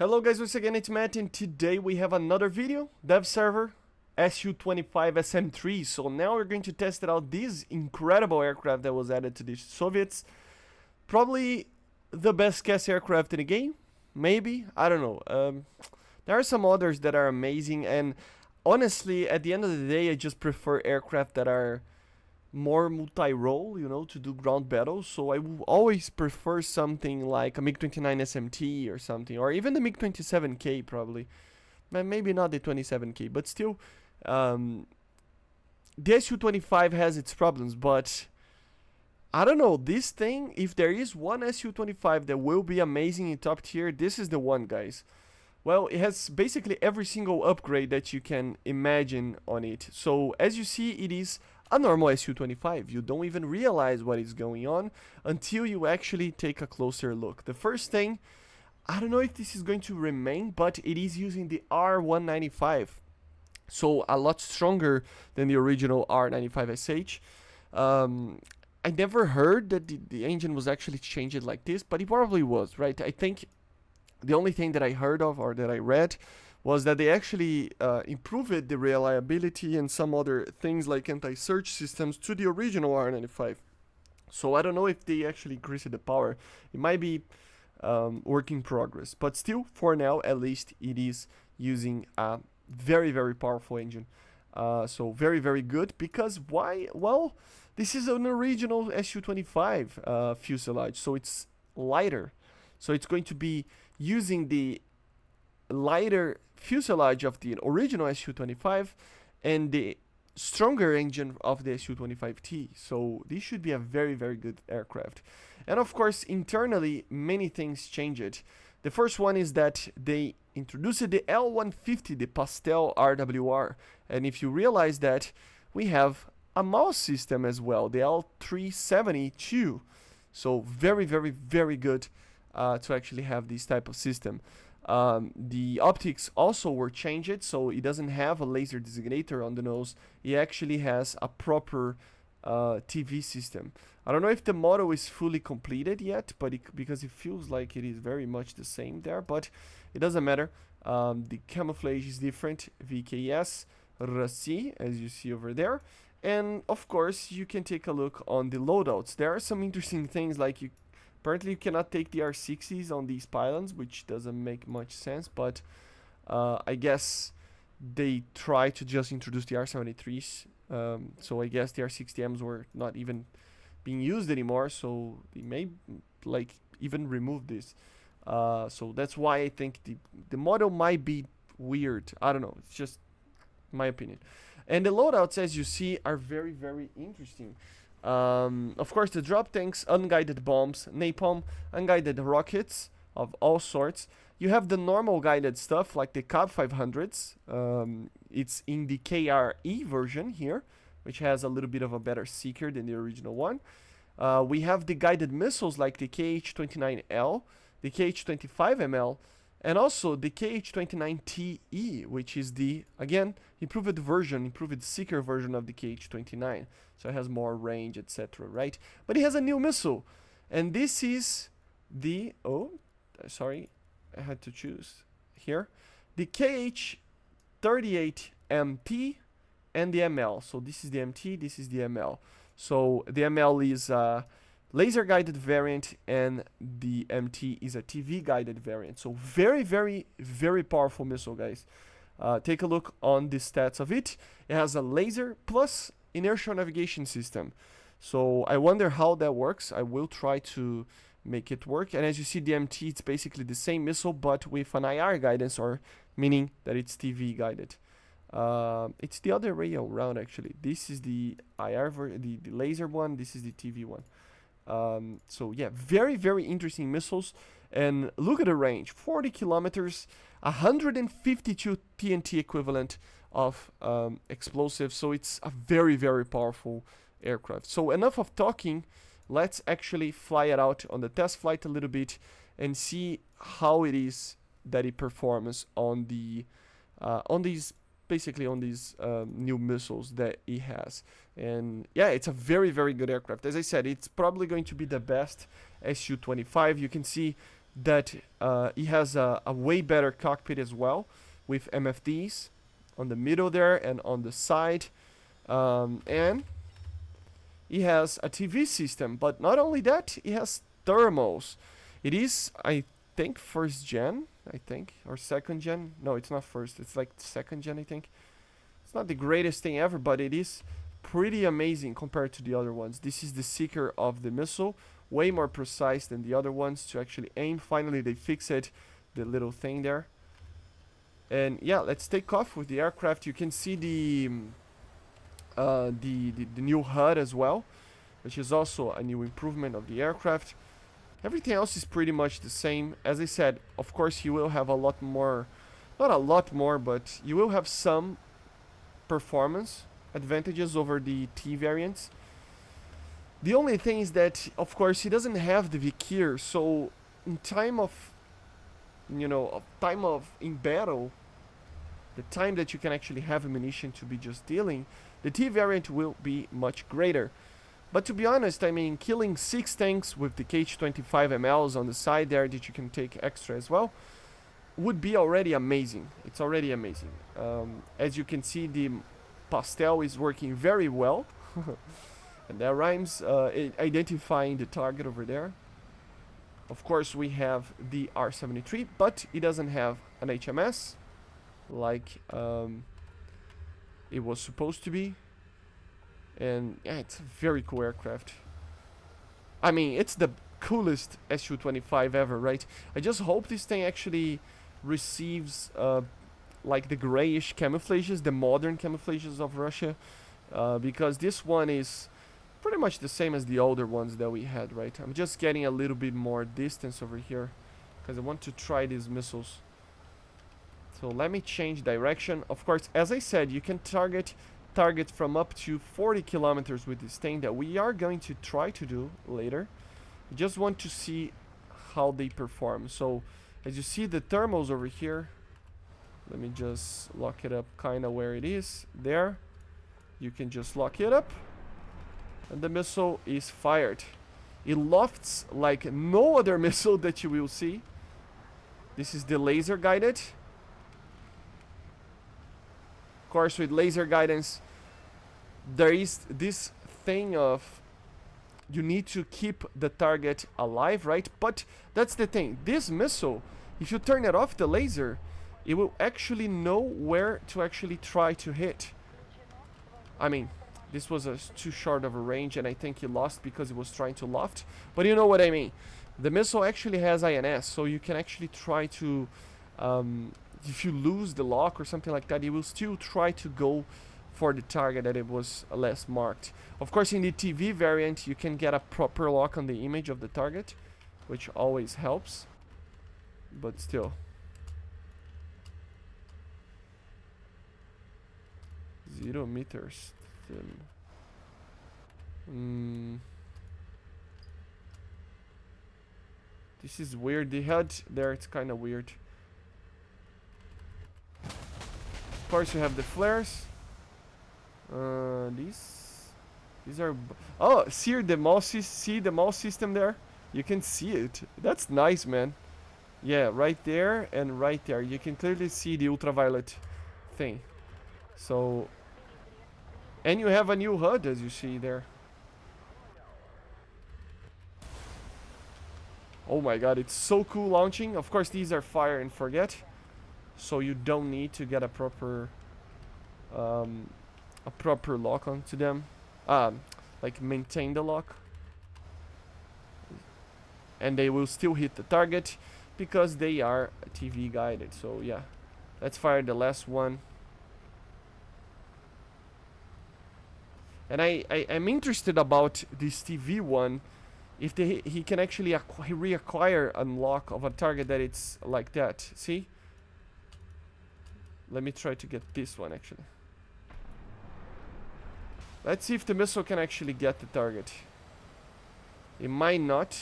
Hello guys, once again it's Matt, and today we have another video, dev server SU-25SM3. So now we're going to test out this incredible aircraft that was added to the Soviets. Probably the best cast aircraft in the game, maybe, I don't know. There are some others that are amazing, and honestly at the end of the day I just prefer aircraft that are more multi-role, you know, to do ground battles. So I will always prefer something like a MiG-29 SMT or something, or even the MiG-27K probably. Maybe not the 27K, but still, the SU-25 has its problems, but I don't know, this thing, if there is one SU-25 that will be amazing in top tier, this is the one, guys. Well, it has basically every single upgrade that you can imagine on it. So as you see, it is a normal SU-25. You don't even realize what is going on until you actually take a closer look. The first thing, I don't know if this is going to remain, but it is using the R195. So a lot stronger than the original R95SH. I never heard that the engine was actually changed like this, but it probably was, right? I think the only thing that I heard of or that I read was that they actually improved the reliability and some other things like anti-surge systems to the original R95. So I don't know if they actually increased the power. It might be work in progress, but still, for now at least, it is using a very, very powerful engine. So very, very good, because why? Well, this is an original SU-25 fuselage, so it's lighter. So it's going to be using the lighter fuselage of the original SU-25 and the stronger engine of the SU-25T. So this should be a very, very good aircraft. And of course, internally, many things changed. The first one is that they introduced the L150, the pastel RWR. And if you realize that, we have a mouse system as well, the L372. So very, very, very good to actually have this type of system. The optics also were changed, so it doesn't have a laser designator on the nose. It actually has a proper TV system. I don't know if the model is fully completed yet, but because it feels like it is very much the same there, but it doesn't matter. The camouflage is different, VKS, RC, as you see over there. And of course, you can take a look on the loadouts. There are some interesting things, like apparently you cannot take the R60s on these pylons, which doesn't make much sense, but I guess they try to just introduce the R73s. So I guess the R60Ms were not even being used anymore, so they may like even remove this. So that's why I think the model might be weird. I don't know, it's just my opinion. And the loadouts, as you see, are very, very interesting. Of course, the drop tanks, unguided bombs, napalm, unguided rockets of all sorts. You have the normal guided stuff like the Kh-500s. It's in the KRE version here, which has a little bit of a better seeker than the original one. We have the guided missiles like the Kh-29L, the Kh-25ML, and also the Kh-29TE, which is the, again, improved seeker version of the Kh-29. So it has more range, etc., right? But it has a new missile. And this is the, sorry, I had to choose here. The Kh-38MT and the ML. So this is the MT, this is the ML. So the ML is laser guided variant, and the MT is a TV guided variant. So very, very, very powerful missile, guys. Take a look on the stats of it. It has a laser plus inertial navigation system. So I wonder how that works. I will try to make it work. And as you see, the MT, it's basically the same missile, but with an IR guidance, or meaning that it's TV guided. It's the other way around, actually. This is the IR, the laser one. This is the TV one. So yeah, very, very interesting missiles. And look at the range, 40 kilometers, 152 TNT equivalent of explosives. So it's a very, very powerful aircraft. So enough of talking, let's actually fly it out on the test flight a little bit and see how it is that it performs on the basically on these new missiles that it has. And yeah, it's a very, very good aircraft. As I said, it's probably going to be the best SU-25. You can see that it has a way better cockpit as well, with MFDs on the middle there and on the side, and it has a TV system. But not only that, it has thermals. It is, I think, first gen, I think, or second gen. No, it's not first, it's like second gen, I think. It's not the greatest thing ever, but it is pretty amazing compared to the other ones. This is the seeker of the missile, way more precise than the other ones to actually aim. Finally, they fixed it, the little thing there. And yeah, let's take off with the aircraft. You can see the new HUD as well, which is also a new improvement of the aircraft. Everything else is pretty much the same. As I said, of course, you will have a lot more, not a lot more, but you will have some performance advantages over the T variants. The only thing is that, of course, he doesn't have the Vikir, so in time of, in battle, the time that you can actually have ammunition to be just dealing, the T variant will be much greater. But to be honest, I mean, killing 6 tanks with the Kh-25MLs on the side there that you can take extra as well would be already amazing. It's already amazing. As you can see, the pastel is working very well. And that rhymes, identifying the target over there. Of course, we have the R-73, but it doesn't have an HMS like it was supposed to be. And yeah, it's a very cool aircraft. I mean, it's the coolest SU-25 ever, right? I just hope this thing actually receives like the grayish camouflages, the modern camouflages of Russia, because this one is pretty much the same as the older ones that we had, right? I'm just getting a little bit more distance over here because I want to try these missiles. So let me change direction. Of course, as I said, you can target from up to 40 kilometers with this thing that we are going to try to do later. I just want to see how they perform. So as you see the thermals over here, let me just lock it up kind of where it is. There, you can just lock it up and the missile is fired. It lofts like no other missile that you will see. This is the laser guided. Of course, with laser guidance, there is this thing of you need to keep the target alive, right? But that's the thing. This missile, if you turn it off, the laser, it will actually know where to actually try to hit. I mean, this was too short of a range, and I think he lost because he was trying to loft. But you know what I mean. The missile actually has INS, so you can actually try to... if you lose the lock or something like that, you will still try to go for the target that it was less marked. Of course, in the TV variant, you can get a proper lock on the image of the target, which always helps. But still. 0 meters. This is weird. The HUD there, it's kind of weird. Of course, you have the flares. These are... Oh, see the mall system there? You can see it. That's nice, man. Yeah, right there and right there. You can clearly see the ultraviolet thing. So... And you have a new HUD, as you see there. Oh my god, it's so cool launching. Of course, these are fire and forget. So you don't need to get a proper lock onto them. Like maintain the lock. And they will still hit the target because they are TV guided. So yeah, let's fire the last one. And I'm interested about this TV one. If he can actually reacquire unlock of a target that it's like that. See? Let me try to get this one actually. Let's see if the missile can actually get the target. It might not.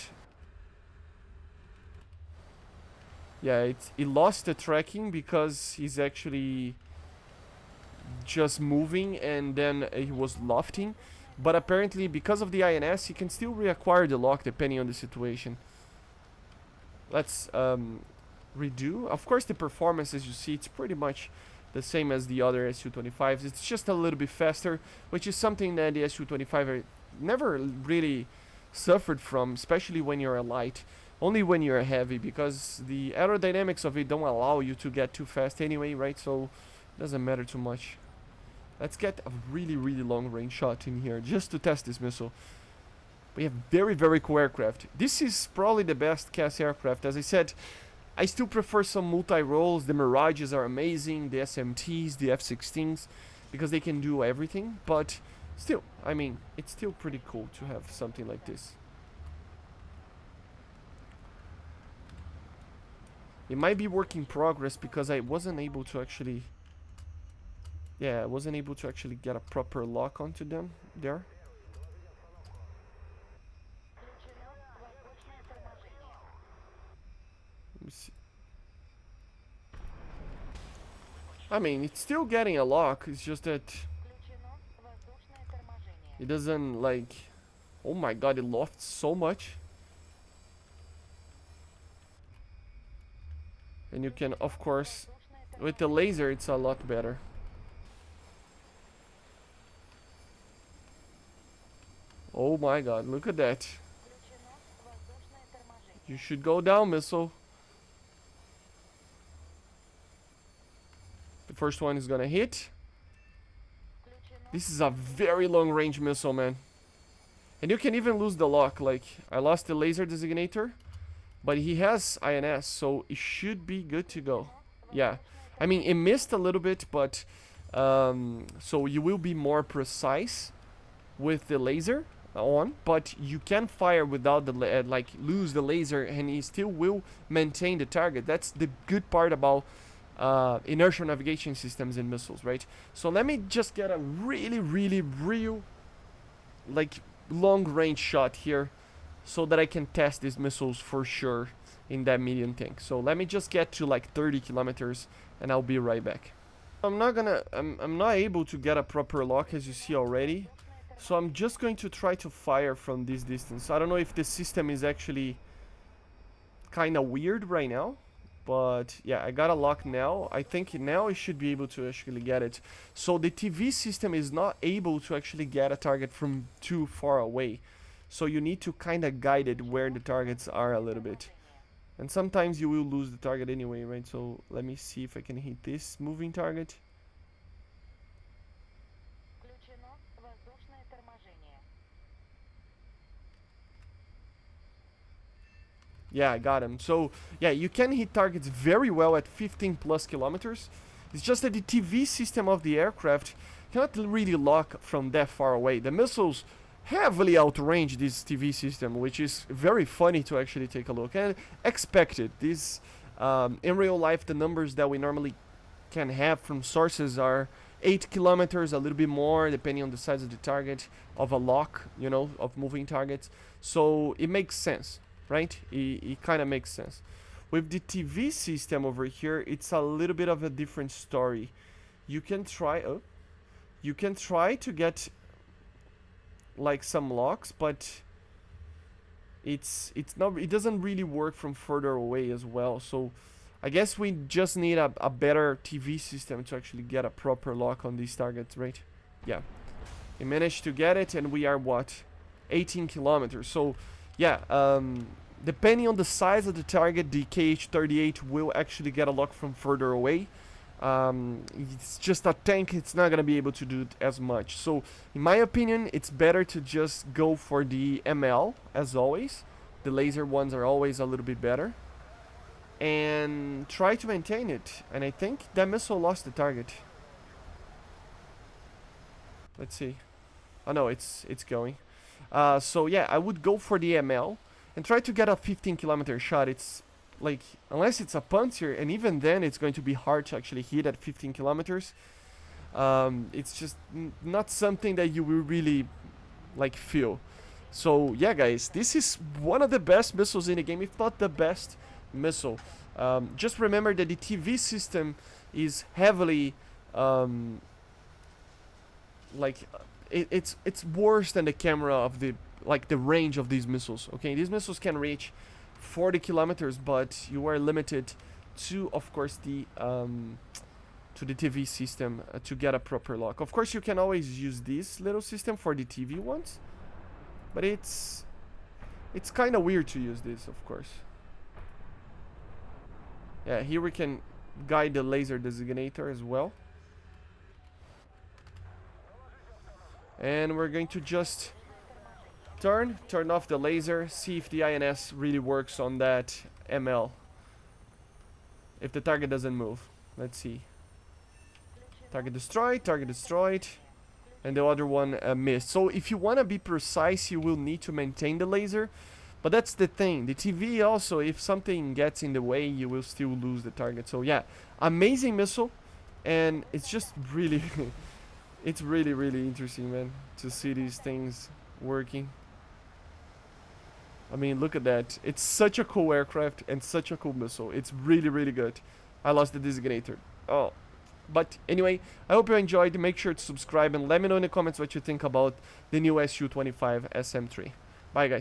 Yeah, it lost the tracking because he's actually just moving and then he was lofting. But apparently because of the INS he can still reacquire the lock depending on the situation. let's redo. Of course, the performance, as you see, it's pretty much the same as the other SU-25s. It's just a little bit faster, which is something that the SU-25 never really suffered from, especially when you're a light. Only when you're heavy, because the aerodynamics of it don't allow you to get too fast anyway, right? So it doesn't matter too much. Let's get a really, really long range shot in here just to test this missile. We have very, very cool aircraft. This is probably the best CAS aircraft. As I said, I still prefer some multi-roles. The Mirages are amazing, the SMTs, the F-16s, because they can do everything. But still, I mean, it's still pretty cool to have something like this. It might be work in progress because I wasn't able to actually... Yeah, I wasn't able to actually get a proper lock onto them there. Let me see. I mean, it's still getting a lock, it's just that... It doesn't, like... Oh my god, it lofts so much. And you can, of course, with the laser, it's a lot better. Oh my god, look at that. You should go down, missile. The first one is gonna hit. This is a very long range missile, man. And you can even lose the lock. Like, I lost the laser designator, but he has INS, so it should be good to go. Yeah, I mean, it missed a little bit, but so you will be more precise with the laser on, but you can fire without the like lose the laser, and he still will maintain the target. That's the good part about inertial navigation systems in missiles, right? So let me just get a real like long range shot here, so that I can test these missiles for sure in that medium tank. So let me just get to like 30 kilometers and I'll be right back. I'm not able to get a proper lock, as you see already. So I'm just going to try to fire from this distance. I don't know if the system is actually kind of weird right now, but yeah, I got a lock now. I think now I should be able to actually get it. So the TV system is not able to actually get a target from too far away. So you need to kind of guide it where the targets are a little bit. And sometimes you will lose the target anyway, right? So let me see if I can hit this moving target. Yeah, I got him. So yeah, you can hit targets very well at 15 plus kilometers. It's just that the TV system of the aircraft cannot really lock from that far away. The missiles heavily outrange this TV system, which is very funny to actually take a look and expected. This in real life, the numbers that we normally can have from sources are 8 kilometers, a little bit more depending on the size of the target, of a lock, you know, of moving targets. So it makes sense, right? It kind of makes sense. With the TV system over here, it's a little bit of a different story. You can try to get like some locks, but it's not, it doesn't really work from further away as well. So I guess we just need a better TV system to actually get a proper lock on these targets, right? Yeah, we managed to get it, and we are what, 18 kilometers. So yeah, depending on the size of the target, the Kh-38 will actually get a lock from further away. It's just a tank, it's not gonna be able to do it as much. So in my opinion, it's better to just go for the ML as always. The laser ones are always a little bit better, and try to maintain it. And I think that missile lost the target. Let's see. Oh no, it's going. So yeah, I would go for the ML and try to get a 15 kilometer shot. It's like, unless it's a Panzer, and even then it's going to be hard to actually hit at 15 kilometers. It's just not something that you will really like feel. So yeah, guys, this is one of the best missiles in the game, if not the best missile. Just remember that the TV system is heavily it's worse than the camera of the, like, the range of these missiles. Okay, these missiles can reach 40 kilometers, but you are limited to, of course, the TV system to get a proper lock. Of course, you can always use this little system for the TV ones, but it's kind of weird to use this, of course. Yeah, here we can guide the laser designator as well. And we're going to just turn off the laser, see if the INS really works on that ML. If the target doesn't move. Let's see. Target destroyed. And the other one missed. So if you want to be precise, you will need to maintain the laser. But that's the thing. The TV also, if something gets in the way, you will still lose the target. So yeah, amazing missile. And it's just really... it's really, really interesting, man, to see these things working. I mean, look at that. It's such a cool aircraft and such a cool missile. It's really, really good. I lost the designator. Oh. But anyway, I hope you enjoyed. Make sure to subscribe and let me know in the comments what you think about the new SU-25SM3. Bye, guys.